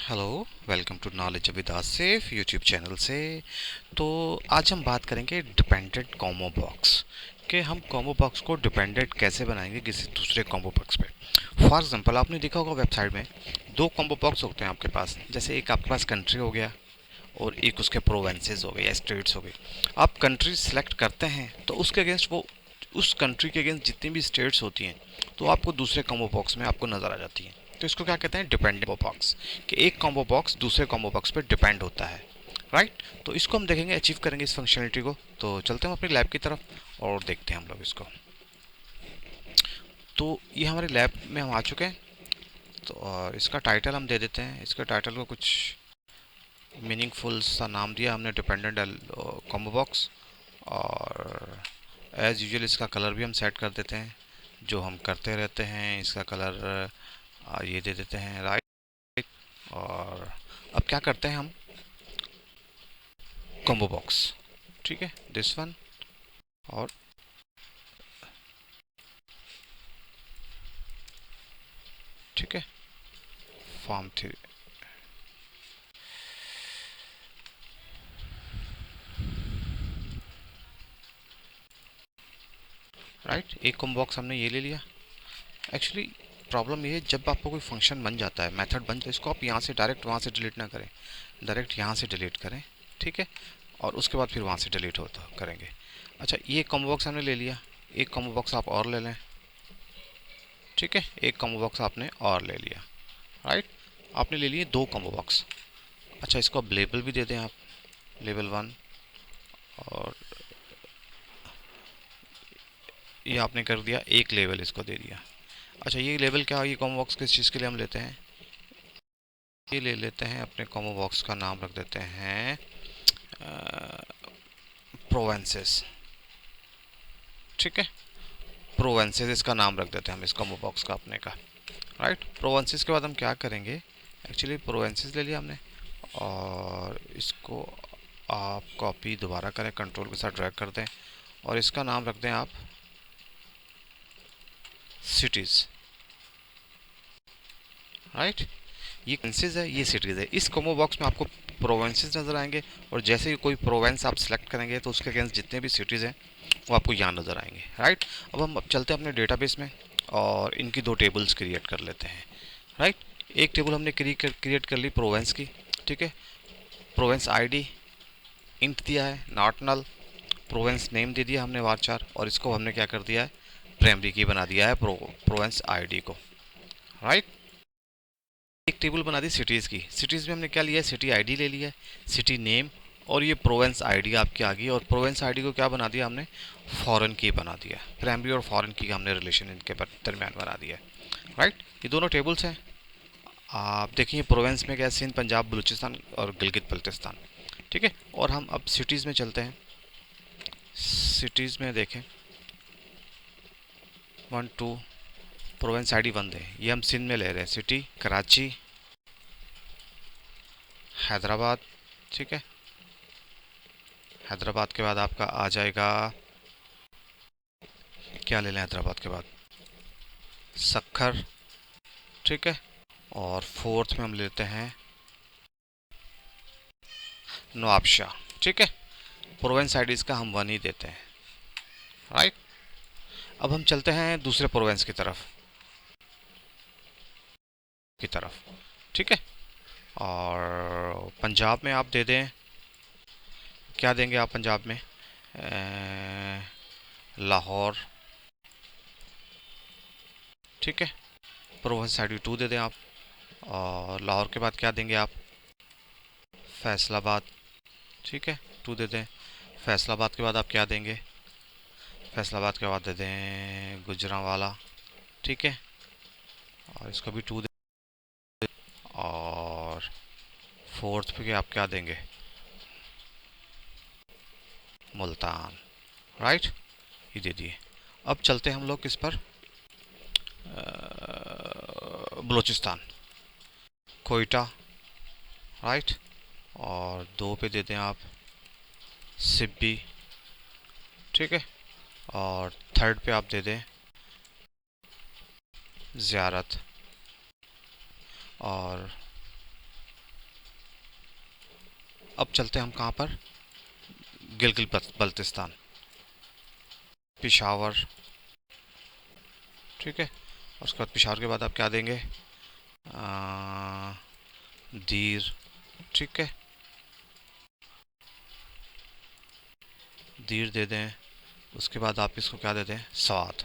Hello, welcome to knowledge with Asif YouTube channel से। तो आज हम बात करेंगे डिपेंडेंट कॉम्बो बॉक्स कि हम कॉम्बो बॉक्स को डिपेंडेंट कैसे बनाएंगे किसी दूसरे कॉम्बो बॉक्स पे। फॉर एग्जांपल आपने देखा होगा वेबसाइट में दो कॉम्बो बॉक्स होते हैं आपके पास। जैसे एक आपके पास कंट्री हो गया और एक उसके प्रोवेंसेस हो गए या स्टेट्स हो गए। आप कंट्री सेलेक्ट करते हैं तो उसके अगेंस्ट वो उस कंट्री के अगेंस्ट जितनी भी स्टेट्स होती हैं तो आपको दूसरे कॉम्बो बॉक्स में आपको नज़र आ जाती हैं। तो इसको क्या कहते हैं, डिपेंडेंट कॉम्बो बॉक्स, कि एक कॉम्बो बॉक्स दूसरे कॉम्बो बॉक्स पे डिपेंड होता है। राइट, तो इसको हम देखेंगे, अचीव करेंगे इस फंक्शनलिटी को। तो चलते हैं अपनी लैब की तरफ और देखते हैं हम लोग इसको। तो ये हमारे लैब में हम आ चुके हैं। तो इसका टाइटल हम दे देते हैं, इसका टाइटल को कुछ मीनिंगफुल सा नाम दिया हमने, डिपेंडेंट कॉम्बो बॉक्स। और एज़ यूजुअल इसका कलर भी हम सेट कर देते हैं, जो हम करते रहते हैं। इसका कलर ये दे देते हैं, राइट। और अब क्या करते हैं हम, कॉम्बो बॉक्स, ठीक है, दिस वन। और ठीक है, फॉर्म थ्री, राइट। एक कॉम्बो बॉक्स हमने ये ले लिया। एक्चुअली प्रॉब्लम ये है, जब आपको कोई फंक्शन बन जाता है, मेथड बन जाए, इसको आप यहाँ से डायरेक्ट वहाँ से डिलीट ना करें, डायरेक्ट यहाँ से डिलीट करें, ठीक है। और उसके बाद फिर वहाँ से डिलीट होता करेंगे। अच्छा, ये कॉम्बो बॉक्स हमने ले लिया। एक कॉम्बो बॉक्स आप और ले लें, ठीक है। एक कॉम्बो बॉक्स आपने और ले लिया, राइट। आपने ले लिए दो कॉम्बो बॉक्स। अच्छा, इसको अब लेबल भी दे दें आप, लेबल वन। और ये आपने कर दिया, एक लेबल इसको दे दिया। अच्छा, ये लेबल क्या, ये कॉम्बो बॉक्स किस चीज़ के लिए हम लेते हैं, ये ले लेते हैं, अपने कॉम्बो बॉक्स का नाम रख देते हैं प्रोवेंसेस, ठीक है। प्रोवेंसेस इसका नाम रख देते हैं हम इस कॉम्बो बॉक्स का अपने का, राइट। प्रोवेंसेस के बाद हम क्या करेंगे, एक्चुअली प्रोवेंसेस ले लिया हमने और इसको आप कॉपी दोबारा करें, कंट्रोल के साथ ड्रैग कर दें और इसका नाम रख दें आप सिटीज़, राइट। ये प्रोवेंसेस है, ये सिटीज़ है। इस कॉम्बो बॉक्स में आपको प्रोवेंसेस नज़र आएंगे और जैसे ही कोई प्रोवेंस आप सेलेक्ट करेंगे तो उसके अगेंस्ट जितने भी सिटीज़ हैं वो आपको यहाँ नज़र आएंगे, राइट। अब चलते हैं अपने डेटाबेस में और इनकी दो टेबल्स क्रिएट कर लेते हैं, राइट। एक टेबल हमने क्रिएट कर ली प्रोवेंस की, ठीक है। प्रोवेंस आईडी इंट दिया है, नॉट नल। प्रोवेंस नेम दे दिया हमने वारचार, और इसको हमने क्या कर दिया है, प्राइमरी की बना दिया है प्रोवेंस आईडी को, राइट। एक टेबल बना दी सिटीज़ की। सिटीज़ में हमने क्या लिया है, सिटी आईडी ले लिया है, सिटी नेम, और ये प्रोवेंस आईडी आपकी आ गई। और प्रोवेंस आईडी को क्या बना दिया हमने, फॉरेन की बना दिया। प्राइमरी और फॉरेन की का हमने रिलेशन इनके दरमियान बना दिया, राइट। ये दोनों टेबल्स हैं। आप देखिए प्रोवेंस में क्या, सिंध, पंजाब, बलूचिस्तान और गिलगित बल्तिस्तान, ठीक है। और हम अब सिटीज़ में चलते हैं। सिटीज़ में देखें, one two, province ID one है, ये हम सिंध में ले रहे हैं। सिटी कराची, हैदराबाद, ठीक है। हैदराबाद के बाद आपका आ जाएगा, क्या ले लें हैदराबाद के बाद, सक्खर, ठीक है। और फोर्थ में हम लेते हैं नवाबशाह, ठीक है। प्रोवेंस आईडीज़ का हम वन ही देते हैं, राइट। अब हम चलते हैं दूसरे प्रोवेंस की तरफ, ठीक है। और पंजाब में आप दे दें, क्या देंगे आप पंजाब में, लाहौर, ठीक है। प्रोवेंस आईडी टू दे दें आप। और लाहौर के बाद क्या देंगे आप, फैसलाबाद, ठीक है, टू दे दें। फैसलाबाद के बाद आप क्या देंगे, फैसलाबाद के बाद दे दें गुजरांवाला, ठीक है। और इसको भी टू दे। और फोर्थ पे आप क्या देंगे, मुल्तान, राइट। ये दे दिए। अब चलते हैं हम लोग किस पर, बलूचिस्तान, कोयटा, राइट। और दो पे दे दें आप सिब्बी, ठीक है। और थर्ड पे आप दे दें ज़ियारत। और अब चलते हैं हम कहाँ पर, गिलगित बल्तिस्तान, पिशावर, ठीक है। और उसके बाद पिशावर के बाद आप क्या देंगे, दीर, ठीक है, दीर दे दें। उसके बाद आप इसको क्या दे दें, स्वाद,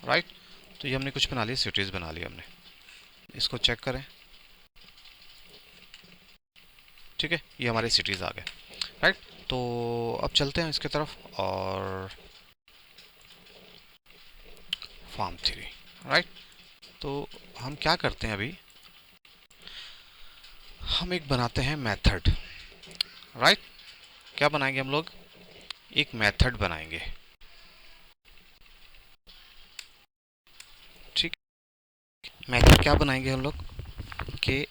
राइट। तो ये हमने कुछ बना लिया, सिटीज़ बना ली हमने। इसको चेक करें, ठीक है, ये हमारे सिटीज़ आ गए, राइट। तो अब चलते हैं इसके तरफ, और फार्म थ्री, राइट। तो हम क्या करते हैं अभी, हम एक बनाते हैं मेथड, राइट। क्या बनाएंगे हम लोग, एक मेथड बनाएंगे, ठीक। मेथड क्या बनाएंगे हम लोग, कि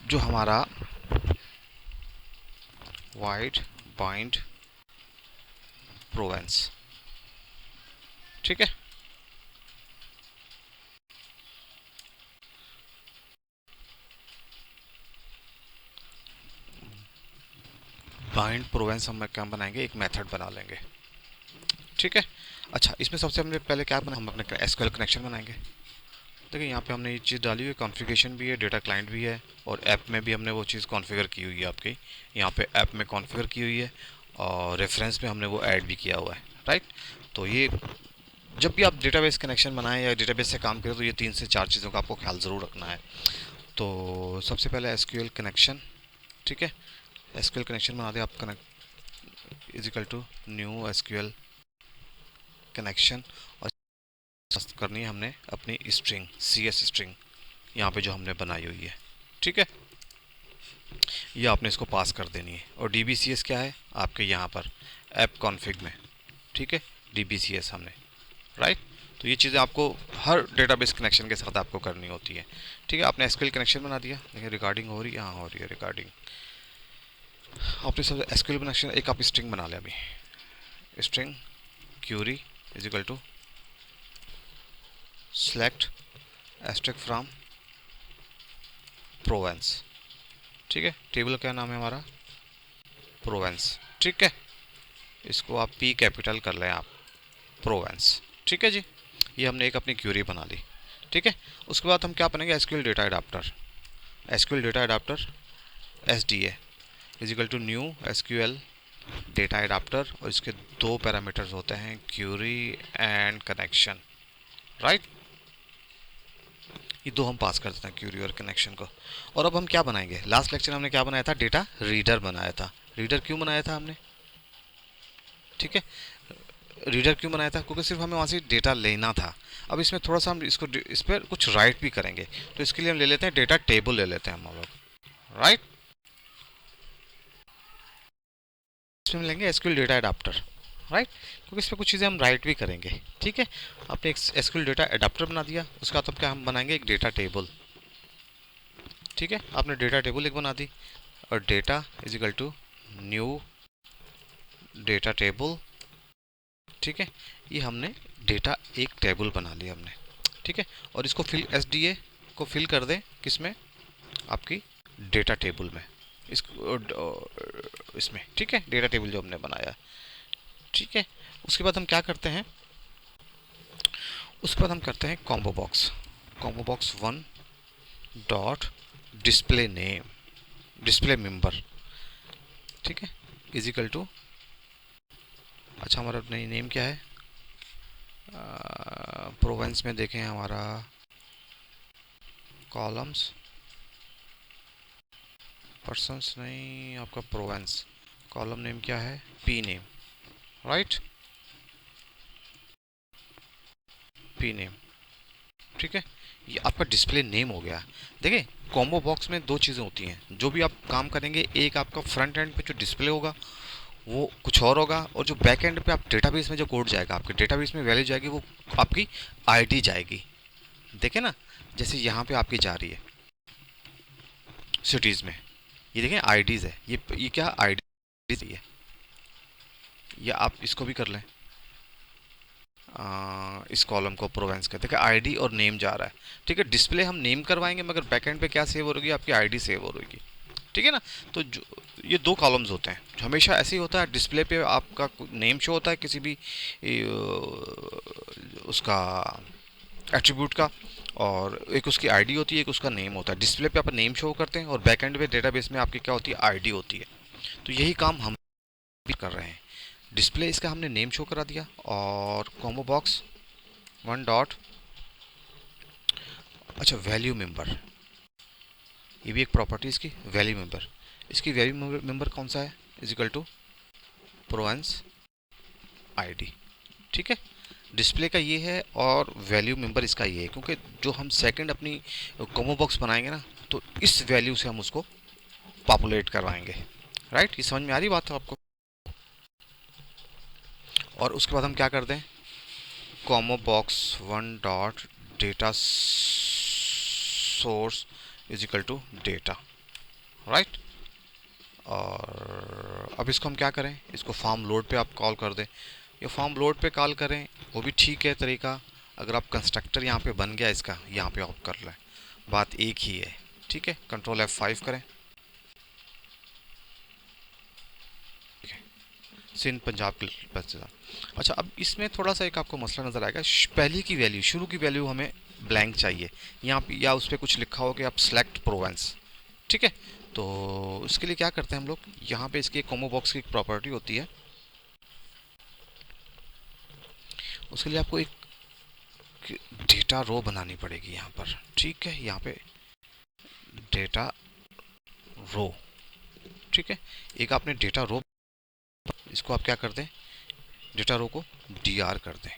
जो हमारा वाइड बाइंड प्रोवेंस, ठीक है। बाइंड प्रोवेंस हम क्या बनाएंगे, एक मेथड बना लेंगे, ठीक है। अच्छा, इसमें सबसे हमने पहले क्या बना, हम अपने एसक्यूएल कनेक्शन बनाएंगे। देखिए यहाँ पे हमने ये चीज़ डाली हुई है, कॉन्फ़िगरेशन भी है, डेटा क्लाइंट भी है, और ऐप में भी हमने वो चीज़ कॉन्फ़िगर की हुई है आपकी, यहाँ पे ऐप में कॉन्फ़िगर की हुई है, और रेफरेंस में हमने वो ऐड भी किया हुआ है, राइट। तो ये जब भी आप डेटाबेस कनेक्शन बनाएं या डेटाबेस से काम करें, तो ये 3 से 4 चीज़ों का आपको ख्याल ज़रूर रखना है। तो सबसे पहले एसक्यूएल कनेक्शन, ठीक है, एसक्यूएल कनेक्शन बना दें आप, connect is equal to new SQL connection, और करनी है हमने अपनी स्ट्रिंग, CS स्ट्रिंग, यहाँ पे जो हमने बनाई हुई है, ठीक है, ये आपने इसको पास कर देनी है। और DBCS क्या है आपके यहाँ पर ऐप कॉन्फ़िग में, ठीक है, DBCS हमने, राइट। तो ये चीज़ें आपको हर डेटाबेस कनेक्शन के साथ आपको करनी होती है, ठीक है। आपने एसक्यूएल कनेक्शन बना दिया, देखिए रिकॉर्डिंग हो रही है, हाँ हो रही है रिकॉर्डिंग। आपने सब एसक्यूएल कनेक्शन, एक आप स्ट्रिंग बना लें अभी, string query is equal to select asterisk from province, ठीक है। टेबल का नाम है हमारा प्रोवेंस, ठीक है। इसको आप P कैपिटल कर लें आप, प्रोवेंस, ठीक है जी। ये हमने एक अपनी क्यूरी बना ली, ठीक है। उसके बाद हम क्या बनेंगे, SQL data adapter, SQL data adapter SDA is equal to new SQL data adapter, और इसके 2 पैरामीटर्स होते हैं, क्यूरी एंड कनेक्शन, राइट। ये 2 हम पास कर देते हैं, क्यूरी और कनेक्शन को। और अब हम क्या बनाएंगे, लास्ट लेक्चर हमने क्या बनाया था, डेटा रीडर बनाया था। रीडर क्यों बनाया था हमने, ठीक है, रीडर क्यों बनाया था, क्योंकि सिर्फ हमें वहाँ से डेटा लेना था। अब इसमें थोड़ा सा हम इसको इस पर कुछ राइट भी करेंगे, तो इसके लिए हम ले लेते हैं डेटा टेबल ले लेते हैं हम लोग, राइट। इसमें लेंगे एसक्यूएल डेटा एडाप्टर, राइट, क्योंकि इस पर कुछ चीज़ें हम राइट भी करेंगे, ठीक है। आपने एक एसक्यूएल डेटा एडाप्टर बना दिया, उसका तो क्या हम बनाएंगे, एक डेटा टेबल, ठीक है। आपने डेटा टेबल एक बना दी, और data is equal to new data table, ठीक है। ये हमने डेटा एक टेबल बना लिया हमने, ठीक है। और इसको फिल SDA को फिल कर दें किस में, आपकी डेटा टेबल में, इसमें, ठीक है, डेटा टेबल जो हमने बनाया, ठीक है। उसके बाद हम क्या करते हैं, उसके बाद हम करते हैं combo box 1 dot display name, display member, ठीक है, इजिकल टू, अच्छा हमारा नई नेम क्या है, प्रोवेंस में देखें हमारा कॉलम्स, पर्सन्स नहीं, आपका प्रोवेंस, कॉलम नेम क्या है, P name, right, P name, ठीक है। ये आपका डिस्प्ले नेम हो गया। देखिए कॉम्बो बॉक्स में 2 चीज़ें होती हैं, जो भी आप काम करेंगे, एक आपका फ्रंट एंड पे जो डिस्प्ले होगा वो कुछ और होगा, और जो बैक एंड पे आप डेटाबेस में जो कोड जाएगा, आपके डेटाबेस में वैल्यू जाएगी, वो आपकी ID जाएगी। देखें ना, जैसे यहाँ पे आपकी जा रही है सिटीज़ में, ये देखें IDs है, ये क्या IDs है, या आप इसको भी कर लें, इस कॉलम को प्रोवेंस का, देखिए आईडी और नेम जा रहा है, ठीक है। डिस्प्ले हम नेम करवाएंगे, मगर बैकएंड पे क्या सेव हो रही है, आपकी आईडी सेव हो रही है, ठीक है ना। तो जो ये दो कॉलम्स होते हैं, हमेशा ऐसे ही होता है। डिस्प्ले पे आपका नेम शो होता है किसी भी उसका एट्रीब्यूट का, और एक उसकी आईडी होती है, एक उसका नेम होता है। डिस्प्ले पे आप नेम शो करते हैं और बैकएंड पे डेटाबेस में आपकी क्या होती है, आईडी होती है। तो यही काम हम भी कर रहे हैं। डिस्प्ले इसका हमने नेम शो करा दिया, और कॉम्बो बॉक्स वन डॉट, अच्छा वैल्यू मेंबर, ये भी एक प्रॉपर्टी इसकी, वैल्यू मेंबर। इसकी वैल्यू मेंबर कौन सा है, is equal to province ID, ठीक है। डिस्प्ले का ये है और वैल्यू मेंबर इसका ये है, क्योंकि जो हम सेकंड अपनी कॉम्बो बॉक्स बनाएंगे ना, तो इस वैल्यू से हम उसको पॉपुलेट करवाएंगे, राइट। ये समझ में आ रही बात है आपको। और उसके बाद हम क्या कर दें, combo box one dot data source is equal to data, right. और अब इसको हम क्या करें, इसको फॉर्म लोड पे आप कॉल कर दें, या फॉर्म लोड पे कॉल करें, वो भी ठीक है तरीका। अगर आप कंस्ट्रक्टर यहाँ पे बन गया इसका, यहाँ पे आप कर लें, बात एक ही है, ठीक है। कंट्रोल F5 करें, ठीक है। सिंध पंजाब के बच्चे। अच्छा, अब इसमें थोड़ा सा एक आपको मसला नज़र आएगा, पहली की वैल्यू, शुरू की वैल्यू हमें ब्लैंक चाहिए यहाँ पे, या उस पर कुछ लिखा हो कि आप सेलेक्ट प्रोवेंस, ठीक है। तो इसके लिए क्या करते हैं हम लोग, यहाँ पे इसकी एक कॉम्बो बॉक्स की एक प्रॉपर्टी होती है, उसके लिए आपको एक डेटा रो बनानी पड़ेगी यहाँ पर, ठीक है। यहाँ पे डेटा रो, ठीक है। एक आपने डेटा रो, इसको आप क्या कर दें, डेटा रो को dr कर दें,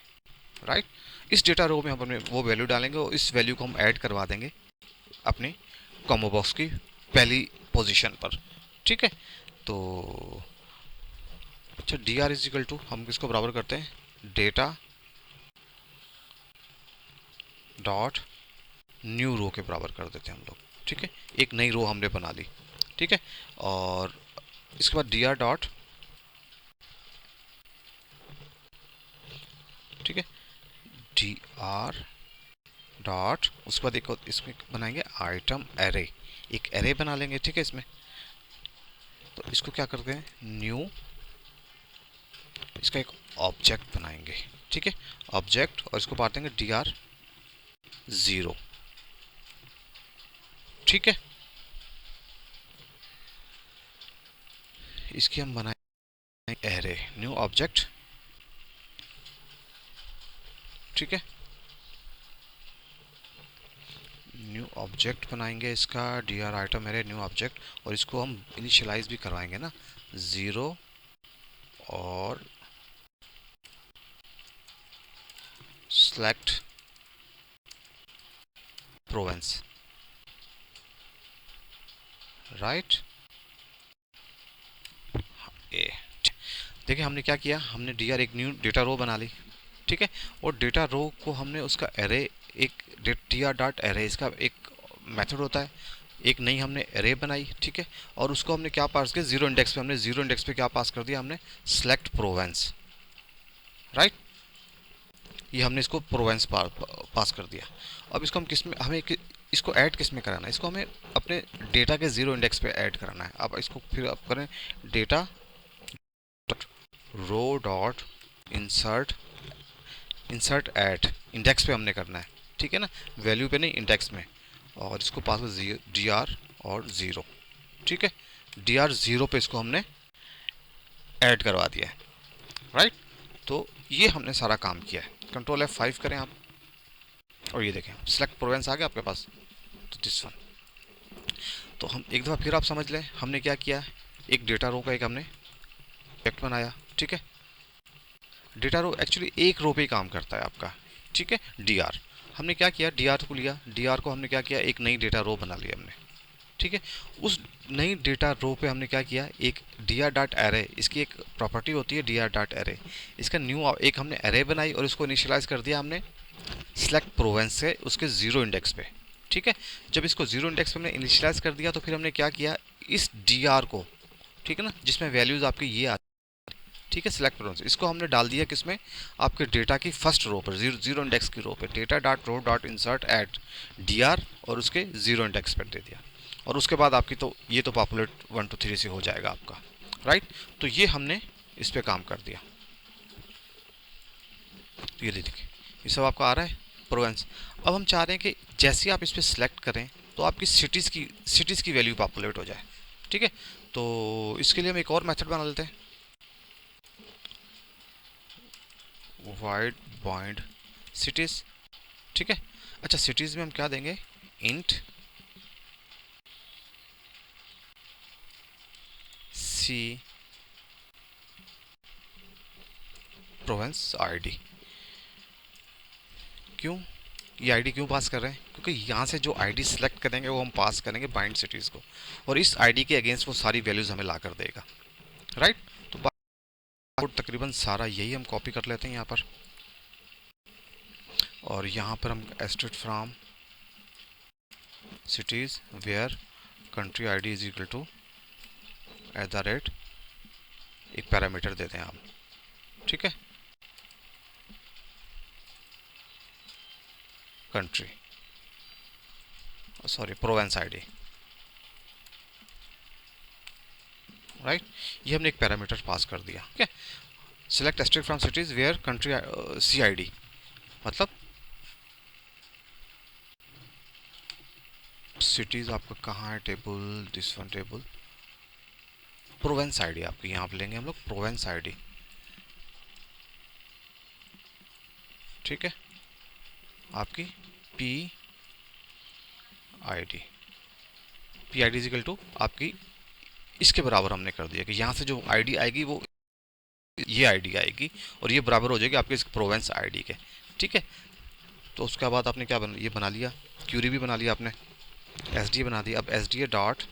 राइट। इस डेटा रो में हम अपने वो वैल्यू डालेंगे, और इस वैल्यू को हम ऐड करवा देंगे अपने कॉम्बो बॉक्स की पहली पोजीशन पर, ठीक है। तो अच्छा, dr इज इक्वल टू, हम किसको बराबर करते हैं, डेटा डॉट न्यू रो के बराबर कर देते हैं हम लोग, ठीक है। एक नई रो हमने बना ली, ठीक है। और इसके बाद dr डॉट, ठीक है, dr डॉट, उसके बाद एक इसमें बनाएंगे आइटम एरे, एक एरे बना लेंगे, ठीक है। इसमें तो इसको क्या करते हैं, न्यू, इसका एक ऑब्जेक्ट बनाएंगे, ठीक है, ऑब्जेक्ट, और इसको बांट देंगे dr0, ठीक है। इसकी हम बनाएंगे एरे, न्यू ऑब्जेक्ट, ठीक है। न्यू ऑब्जेक्ट बनाएंगे इसका, dr item array new object, और इसको हम इनिशियलाइज भी करवाएंगे ना, 0 और सेलेक्ट प्रोवेंस, राइट। ए, देखिए हमने क्या किया, हमने dr एक न्यू डेटा रो बना ली, ठीक है। और डेटा रो को हमने उसका एरे, एक dr डॉट एरे, इसका एक मेथड होता है, एक नई हमने एरे बनाई, ठीक है। और उसको हमने क्या पास किया, जीरो इंडेक्स पे, हमने जीरो इंडेक्स पे क्या पास कर दिया, हमने सेलेक्ट प्रोवेंस, राइट। ये हमने इसको प्रोवेंस पास कर दिया। अब इसको हम किस में, हमें इसको ऐड किस में कराना है, इसको हमें अपने डेटा के जीरो इंडेक्स पे ऐड कराना है। अब इसको फिर आप करें data row dot insert, insert add index पे हमने करना है, ठीक है ना, वैल्यू पे नहीं, इंडेक्स में। और इसको पास dr और 0, ठीक है। dr0 पे इसको हमने ऐड करवा दिया है, राइट। तो ये हमने सारा काम किया है। कंट्रोल F5 करें आप, और ये देखें सेलेक्ट प्रोवेंस आ गया आपके पास, तो दिस वन। तो हम एक दफ़ा फिर आप समझ लें, हमने क्या किया, एक डेटा रो का एक हमने ऑब्जेक्ट बनाया, ठीक है। डेटा रो एक्चुअली एक रो पे ही काम करता है आपका, ठीक है। dr हमने क्या किया, dr को लिया, dr को हमने क्या किया, एक नई डेटा रो बना लिया हमने, ठीक है। उस नई डेटा रो पे हमने क्या किया, एक dr डॉट एरे, इसकी एक प्रॉपर्टी होती है dr डॉट एरे, इसका न्यू एक हमने एरे बनाई, और इसको इनिशियलाइज कर दिया हमने सेलेक्ट प्रोवेंस से उसके जीरो इंडेक्स पे, ठीक है। जब इसको जीरो इंडेक्स पे हमने इनिशियलाइज कर दिया, तो फिर हमने क्या किया, इस dr को, ठीक है ना, जिसमें वैल्यूज आपकी ये आती, ठीक है, सिलेक्ट प्रोवेंस इसको हमने डाल दिया किसमें, आपके डेटा की फर्स्ट रो पर, जीरो इंडेक्स की रो पे, data dot row dot insert at D R, और उसके जीरो इंडेक्स पर दे दिया। और उसके बाद आपकी तो ये तो पॉपुलेट 1 to 3 से हो जाएगा आपका, राइट। तो ये हमने इस पर काम कर दिया। तो ये देखिए ये सब आपका आ रहा है प्रोवेंस। अब हम चाह रहे हैं कि जैसे आप इस पर सिलेक्ट करें तो आपकी सिटीज़ की वैल्यू पॉपुलेट हो जाए, ठीक है। तो इसके लिए हम एक और मेथड बना लेते हैं, वाइड बॉइंड सिटीज़, ठीक है। अच्छा, सिटीज़ में हम क्या देंगे, इंट सी प्रोवेंस आईडी। क्यों ये आईडी क्यों पास कर रहे हैं, क्योंकि यहाँ से जो आईडी सेलेक्ट करेंगे वो हम पास करेंगे बाइंड सिटीज़ को, और इस आईडी के अगेंस्ट वो सारी वैल्यूज़ हमें ला कर देगा, राइट। तो तकरीबन सारा यही हम कॉपी कर लेते हैं यहाँ पर, और यहाँ पर हम estate from cities where country ID is equal to @ एक पैरामीटर देते हैं हम, ठीक है, country, sorry province ID, right. ये हमने एक पैरामीटर पास कर दिया, ठीक है। Select estate from cities where country C ID, मतलब सिटीज़ आपका कहाँ है, table, this one table, province ID आपकी यहाँ पे लेंगे हम लोग, प्रोवेंस आईडी, ठीक है, आपकी P I D is equal to आपकी इसके बराबर हमने कर दिया कि यहाँ से जो आईडी आएगी वो ये आईडी आएगी, और ये बराबर हो जाएगी आपके इस प्रोवेंस आईडी के, ठीक है। तो उसके बाद आपने क्या ये बना लिया, क्यूरी भी बना लिया आपने, एस डी बना दिया। अब S D A dot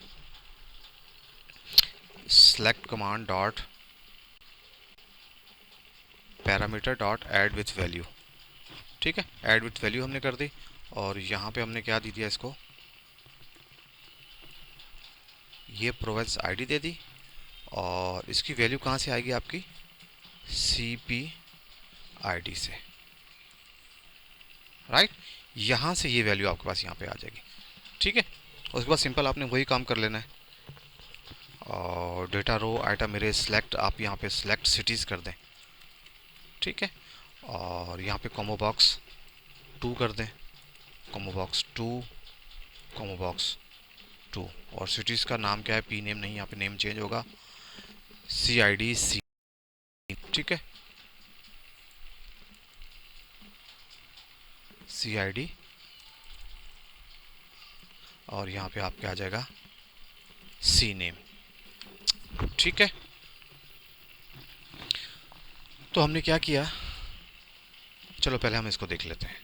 select command dot parameter dot add with value, ठीक है, ऐड विथ वैल्यू हमने कर दी। और यहाँ पे हमने क्या दी दिया इसको, ये प्रोवेंस आईडी दे दी, और इसकी वैल्यू कहाँ से आएगी आपकी, सी पी आई डी से, राइट। यहाँ से ये वैल्यू आपके पास यहाँ पे आ जाएगी, ठीक है। उसके बाद सिंपल आपने वही काम कर लेना है, और डेटा रो आइटम मेरे सिलेक्ट, आप यहाँ पे सिलेक्ट सिटीज़ कर दें, ठीक है। और यहाँ पे कॉमो बॉक्स 2 कर दें, कॉमो बॉक्स 2, कॉमो बॉक्स 2, और सिटीज़ का नाम क्या है, पी नेम नहीं, यहाँ पे नेम चेंज होगा, सी आई डी सी, ठीक है, सी आई डी, और यहाँ पे आपके आ जाएगा सी नेम, ठीक है। तो हमने क्या किया, चलो पहले हम इसको देख लेते हैं,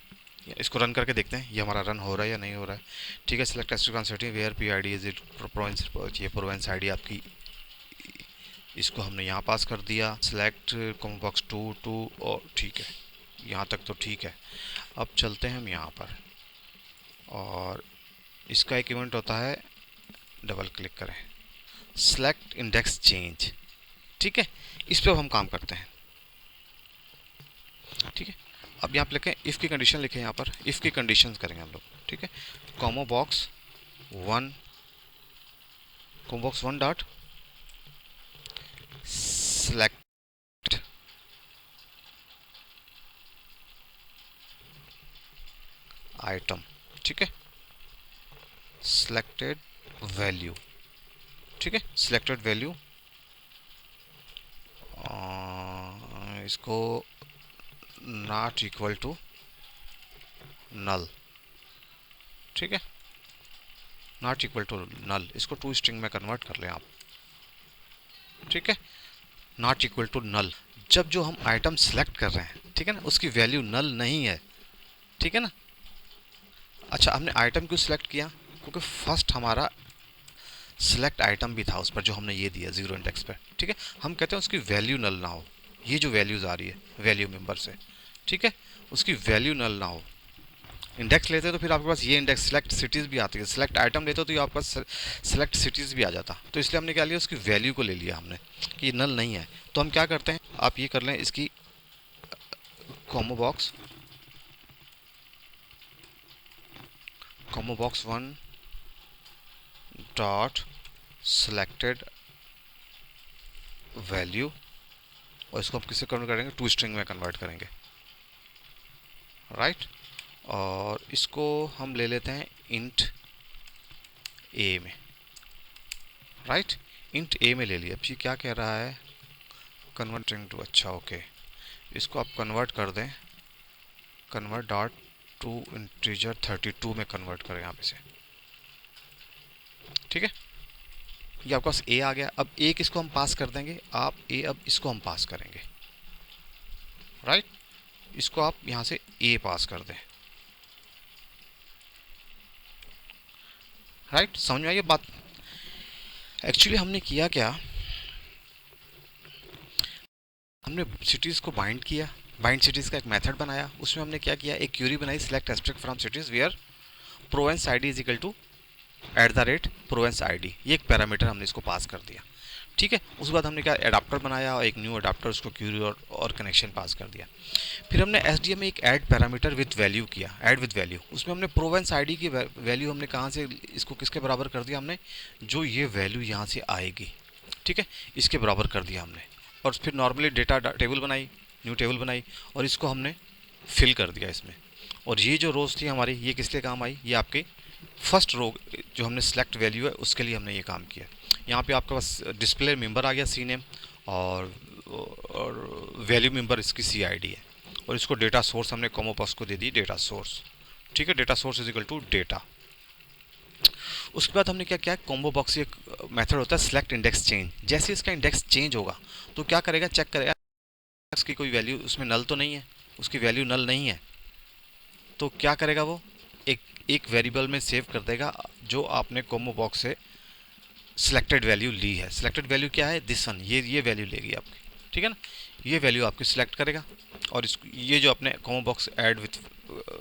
इसको रन करके देखते हैं ये हमारा रन हो रहा है या नहीं हो रहा है, ठीक है। Select estate from city where P I D is it province, ये प्रोवेंस आई डी आपकी, इसको हमने यहाँ पास कर दिया, सिलेक्ट कॉमो बॉक्स 2, और ठीक है, यहाँ तक तो ठीक है। अब चलते हैं हम यहाँ पर, और इसका एक इवेंट होता है, डबल क्लिक करें, सेलेक्ट इंडेक्स चेंज, ठीक है, इस पर हम काम करते हैं, ठीक है। अब यहाँ पे लिखें इफ़ की कंडीशन, लिखें यहाँ पर इफ़ की कंडीशंस करेंगे हम लोग, ठीक है। कॉमो बॉक्स 1 डॉट सेलेक्ट आइटम, ठीक है, सिलेक्टेड वैल्यू, ठीक है, सिलेक्टेड वैल्यू, इसको नॉट इक्वल टू नल, ठीक है, नॉट इक्वल टू नल, इसको टू स्ट्रिंग में कन्वर्ट कर लें आप, ठीक है, नॉट इक्वल टू नल। जब जो हम आइटम सेलेक्ट कर रहे हैं, ठीक है ना, उसकी वैल्यू नल नहीं है, ठीक है ना। अच्छा, हमने आइटम क्यों सिलेक्ट किया, क्योंकि फर्स्ट हमारा सिलेक्ट आइटम भी था उस पर जो हमने ये दिया जीरो इंडेक्स पर, ठीक है। हम कहते हैं उसकी वैल्यू नल ना हो, ये जो वैल्यूज़ आ रही है वैल्यू मेंबर से, ठीक है, उसकी वैल्यू नल ना हो। इंडेक्स लेते तो फिर आपके पास ये इंडेक्स सिलेक्ट सिटीज़ भी आती है, सिलेक्ट आइटम लेते तो ये आपके पास सिलेक्ट सिटीज़ भी आ जाता। तो इसलिए हमने क्या लिया, उसकी वैल्यू को ले लिया हमने कि नल नहीं है। तो हम क्या करते हैं, आप ये कर लें इसकी combo box one dot selected value, और इसको हम किससे कन्वर्ट करेंगे, टू स्ट्रिंग में कन्वर्ट करेंगे, राइट। और इसको हम ले लेते हैं इंट ए में, राइट। इंट ए में ले लिया। अब ये क्या कह रहा है, कन्वर्टिंग टू, अच्छा ओके, इसको आप कन्वर्ट कर दें, कन्वर्ट डॉट टू इंटीजर 32 में कन्वर्ट करें यहाँ पे से, ठीक है। ये आपके पास ए आ गया। अब ए किसको हम पास कर देंगे, आप ए, अब इसको हम पास करेंगे, राइट। इसको आप यहाँ से ए पास कर दें, राइट। समझ में आई ये बात। एक्चुअली हमने किया क्या, हमने सिटीज़ को बाइंड किया, बाइंड सिटीज़ का एक मेथड बनाया, उसमें हमने क्या किया, एक क्यूरी बनाई, select asterisk from cities where province ID is equal to @province ID, ये एक पैरामीटर हमने इसको पास कर दिया, ठीक है। उसके बाद हमने क्या, एडाप्टर बनाया और एक न्यू एडाप्टर, उसको क्यूरी और कनेक्शन पास कर दिया। फिर हमने एसडीएम में एक ऐड पैरामीटर विद वैल्यू किया, ऐड विद वैल्यू। उसमें हमने प्रोवेंस आईडी की वैल्यू हमने कहाँ से, इसको किसके बराबर कर दिया हमने, जो ये वैल्यू यहाँ से आएगी, ठीक है, इसके बराबर कर दिया हमने। और फिर नॉर्मली डेटा टेबल बनाई, न्यू टेबल बनाई, और इसको हमने फिल कर दिया इसमें। और ये जो रोज़ थी हमारी, ये किस लिए काम आई, ये आपके फर्स्ट रो जो हमने सेलेक्ट वैल्यू है उसके लिए हमने ये काम किया। यहाँ पे आपके पास डिस्प्ले मेंबर आ गया सी नेम, और वैल्यू मेंबर इसकी सी आई डी है, और इसको डेटा सोर्स हमने कॉमोबॉक्स को दे दी डेटा सोर्स, ठीक है। Data source is equal to data. उसके बाद हमने क्या किया, कॉम्बो बॉक्स एक मेथड होता है सेलेक्ट इंडेक्स चेंज। जैसे इसका इंडेक्स चेंज होगा तो क्या करेगा, चेक करेगा इसकी कोई वैल्यू उसमें नल तो नहीं है, उसकी वैल्यू नल नहीं है, तो क्या करेगा वो एक वेरिएबल में सेव कर देगा जो आपने कॉम्बो बॉक्स से सिलेक्टेड वैल्यू ली है। सिलेक्टेड वैल्यू क्या है, दिस वन, ये वैल्यू लेगी आपकी, ठीक है ना। ये वैल्यू आपकी सिलेक्ट करेगा, और इस ये जो आपने combo box add with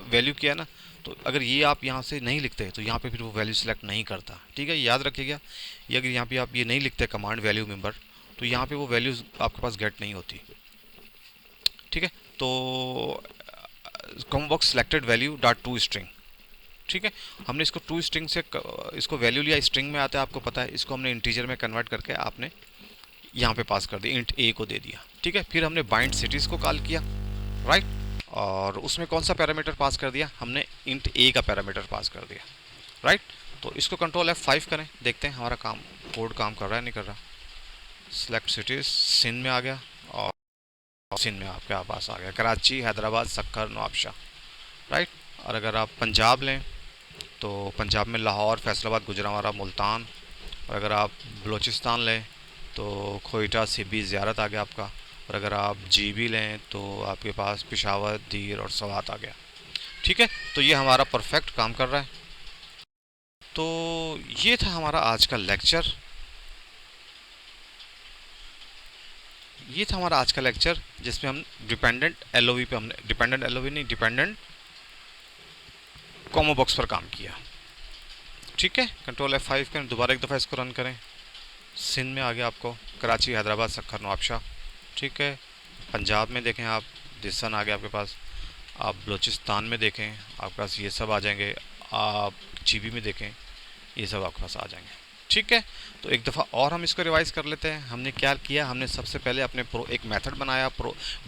value किया ना, तो अगर ये आप यहाँ से नहीं लिखते तो यहाँ पे फिर वो वैल्यू सिलेक्ट नहीं करता, ठीक है, याद रखिएगा। ये अगर यहाँ पे आप ये नहीं लिखते कमांड वैल्यू मेंबर, तो यहाँ पे वो वैल्यूज़ आपके पास गेट नहीं होती, ठीक है। तो combo box selected value dot to string, ठीक है। हमने इसको टू स्ट्रिंग से इसको वैल्यू लिया, स्ट्रिंग में आता है आपको पता है, इसको हमने इंटीजर में कन्वर्ट करके आपने यहाँ पे पास कर दिया, इंट ए को दे दिया, ठीक है। फिर हमने बाइंड सिटीज़ को कॉल किया, राइट, और उसमें कौन सा पैरामीटर पास कर दिया हमने, इंट ए का पैरामीटर पास कर दिया, राइट। तो इसको कंट्रोल F5 करें, देखते हैं हमारा कोड काम कर रहा है नहीं कर रहा। सेलेक्ट सिटीज़, सिंध में आ गया, और सिंध में आपके पास आ गया कराची, हैदराबाद, सक्कर, नवाबशाह, राइट। और अगर आप पंजाब लें तो पंजाब में लाहौर, फैसलाबाद, गुजरांवाला, मुल्तान। और अगर आप बलूचिस्तान लें तो कोयटा, सिबी, ज़ियारत आ गया आपका। और अगर आप जीबी लें तो आपके पास पेशावर, दीर और सवात आ गया, ठीक है। तो ये हमारा परफेक्ट काम कर रहा है। तो ये था हमारा आज का लेक्चर, जिसमें हम डिपेंडेंट एलओवी पे, हमने डिपेंडेंट एलओवी नहीं, डिपेंडेंट कॉमो बॉक्स पर काम किया, ठीक है। कंट्रोल F5 करें, दोबारा एक दफ़ा इसको रन करें। सिंध में आ गया आपको कराची, हैदराबाद, सक्खर, नवाबशाह, ठीक है। पंजाब में देखें आप, दिसन आ गया आपके पास। आप बलूचिस्तान में देखें आपके पास ये सब आ जाएंगे। आप जीबी में देखें ये सब आपके पास आ जाएंगे, ठीक है। तो एक दफ़ा और हम इसको रिवाइज़ कर लेते हैं। हमने क्या किया, हमने सबसे पहले अपने एक मेथड बनाया,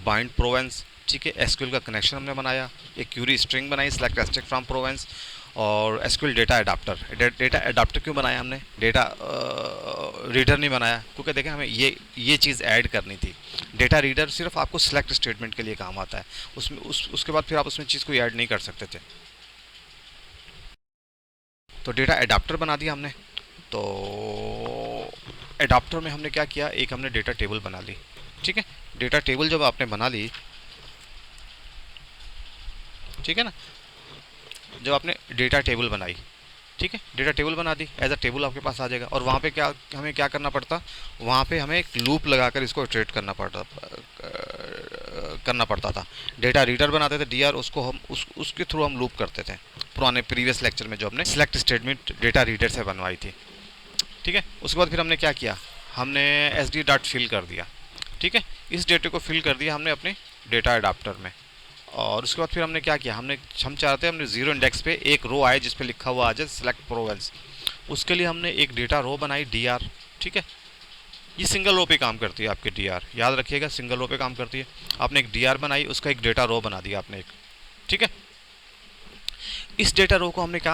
बाइंड प्रोवेंस, ठीक है। एसक्यूएल का कनेक्शन हमने बनाया, एक क्यूरी स्ट्रिंग बनाई, सेलेक्ट एस्ट्रिक्ट फ्रॉम प्रोवेंस, और SQL data adapter. Data adapter क्यों बनाया हमने, डेटा रीडर नहीं बनाया, क्योंकि देखें हमें ये चीज़ ऐड करनी थी। डेटा रीडर सिर्फ आपको सेलेक्ट स्टेटमेंट के लिए काम आता है, उसमें उसके बाद फिर आप उसमें चीज़ को ऐड नहीं कर सकते थे। तो डेटा एडाप्टर बना दिया हमने। तो एडाप्टर में हमने क्या किया, एक हमने डेटा टेबल बना ली, ठीक है। डेटा टेबल जब आपने बना ली, ठीक है ना, जब आपने डेटा टेबल बनाई, ठीक है, डेटा टेबल बना दी, एज अ टेबल आपके पास आ जाएगा। और वहाँ पे क्या हमें क्या करना पड़ता, वहाँ पे हमें एक लूप लगाकर इसको इटरेट करना पड़ता था। डेटा रीडर बनाते थे डीआर, उसको हम उसके थ्रू हम लूप करते थे, पुराने प्रीवियस लेक्चर में जो हमने सेलेक्ट स्टेटमेंट डेटा रीडर से बनवाई थी, ठीक है। उसके बाद फिर हमने क्या किया, हमने SD डॉट फिल कर दिया, ठीक है। इस डेटे को फिल कर दिया हमने अपने डेटा अडाप्टर में। और उसके बाद फिर हमने क्या किया, हम चाहते हैं हमने जीरो इंडेक्स पे एक रो आए जिस पे लिखा हुआ आ जाए सेलेक्ट प्रोवेंस। उसके लिए हमने एक डेटा रो बनाई dr। ठीक है, ये सिंगल रो पे काम करती है आपके dr, याद रखिएगा सिंगल रो पे काम करती है। आपने एक dr बनाई, उसका एक डेटा रो बना दिया आपने एक। ठीक है, इस डेटा रो को हमने क्या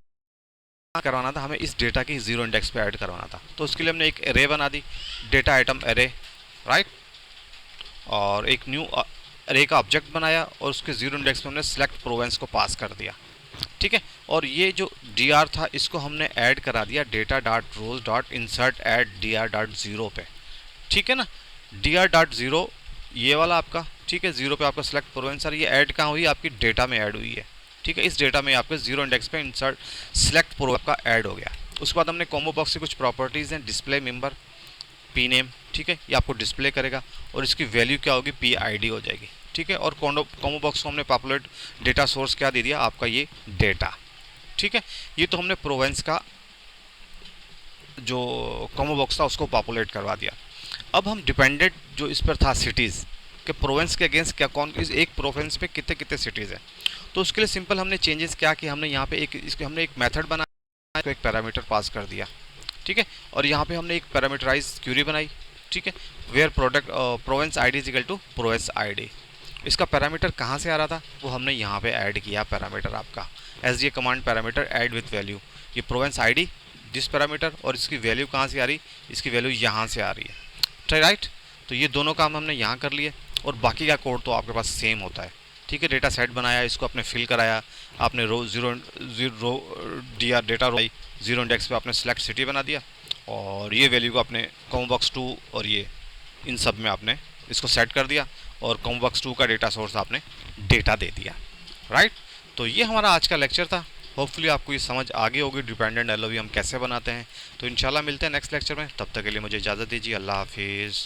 करवाना था, हमें इस डेटा की जीरो इंडेक्स पे ऐड करवाना था। तो उसके लिए हमने एक एरे बना दी, डेटा आइटम एरे, राइट। और एक न्यू एरे का ऑब्जेक्ट बनाया और उसके जीरो इंडेक्स पे हमने सेलेक्ट प्रोवेंस को पास कर दिया। ठीक है, और ये जो dr था इसको हमने ऐड करा दिया data dot rows dot insert at dr dot zero पे। ठीक है ना, dr डॉट जीरो ये वाला आपका, ठीक है, जीरो पे आपका सेलेक्ट प्रोवेंस, ये ऐड कहाँ हुई, आपकी डेटा में ऐड हुई है। ठीक है, इस डेटा में आपके जीरो इंडेक्स पे इंसर्ट सेलेक्ट प्रो आपका ऐड हो गया। उसके बाद हमने कॉम्बो बॉक्स से कुछ प्रॉपर्टीज़ हैं, डिस्प्ले मेंबर, पी नेम। ठीक है, ये आपको डिस्प्ले करेगा और इसकी वैल्यू क्या होगी, पी आई डी हो जाएगी। ठीक है, और कॉम्बो बॉक्स को हमने पॉपुलेट डेटा सोर्स क्या दे दिया आपका, ये डेटा। ठीक है, ये तो हमने प्रोवेंस का जो कॉम्बो बॉक्स था उसको पॉपुलेट करवा दिया। अब हम डिपेंडेंट जो इस पर था सिटीज़ के प्रोवेंस के अगेंस्ट क्या, कौन इस एक प्रोवेंस पे कितने कितने सिटीज़ हैं। तो उसके लिए सिंपल हमने चेंजेस क्या कि हमने यहाँ पे हमने एक मेथड बनाया, एक पैरामीटर पास कर दिया। ठीक है, और यहाँ पे हमने एक पैरामीटराइज क्यूरी बनाई। ठीक है, where product province I D is equal to province I D. इसका पैरामीटर कहाँ से आ रहा था, वो हमने यहाँ पे ऐड किया पैरामीटर आपका S D command parameter add with value. ये province I D this parameter, और इसकी वैल्यू कहाँ से आ रही, इसकी वैल्यू यहाँ से आ रही है, राइट। तो ये दोनों काम हमने यहाँ कर लिए और बाकी का कोड तो आपके पास सेम होता है। ठीक है, डेटा सेट बनाया, इसको आपने फिल कराया, आपने रो जीरो जीरो दिया डेटा रो, जीरो इंडेक्स पे आपने सेलेक्ट सिटी बना दिया और ये वैल्यू को आपने कॉम्बो बॉक्स 2 और ये इन सब में आपने इसको सेट कर दिया और कॉम्बो बॉक्स 2 का डेटा सोर्स आपने डेटा दे दिया, राइट। तो ये हमारा आज का लेक्चर था। होपफुली आपको ये समझ आ गई होगी डिपेंडेंट एलओवी हम कैसे बनाते हैं। तो इंशाल्लाह मिलते हैं नेक्स्ट लेक्चर में, तब तक के लिए मुझे इजाज़त दीजिए, अल्लाह हाफिज़।